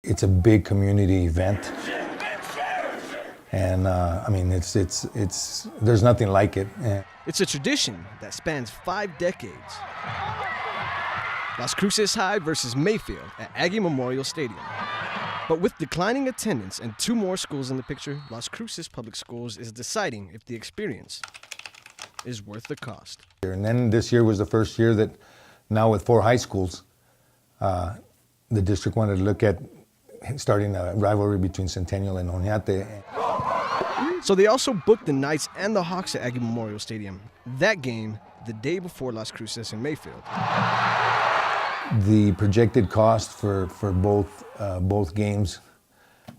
It's a big community event, and I mean, there's nothing like it. It's a tradition that spans 5 decades. Las Cruces High versus Mayfield at Aggie Memorial Stadium. But with declining attendance and 2 more schools in the picture, Las Cruces Public Schools is deciding if the experience is worth the cost. And then this year was the first year that, now with 4 high schools, the district wanted to look at starting a rivalry between Centennial and Oñate. So they also booked the Knights and the Hawks at Aggie Memorial Stadium. That game, the day before Las Cruces and Mayfield. The projected cost for both games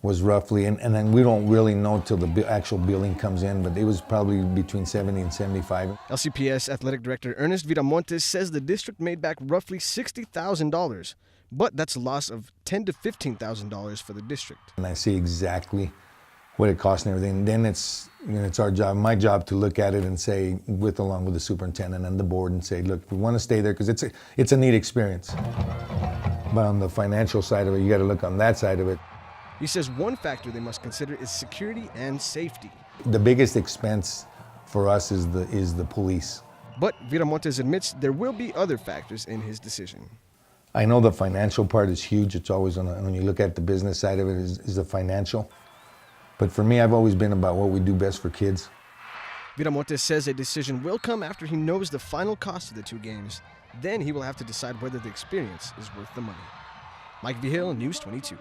was roughly, and then we don't really know till the actual billing comes in, but it was probably between 70 and 75. LCPS Athletic Director Ernest Viramontes says the district made back roughly $60,000, but that's a loss of $10,000 to $15,000 for the district. And I see exactly what it costs and everything. Then it's our job, my job, to look at it and say, along with the superintendent and the board, and say, look, we want to stay there because it's a neat experience. But on the financial side of it, you got to look on that side of it. He says one factor they must consider is security and safety. The biggest expense for us is the police. But Viramontes admits there will be other factors in his decision. I know the financial part is huge. It's always when you look at the business side of it is the financial. But for me, I've always been about what we do best for kids. Viramontes says a decision will come after he knows the final cost of the 2 games. Then he will have to decide whether the experience is worth the money. Mike Vigil, News 22.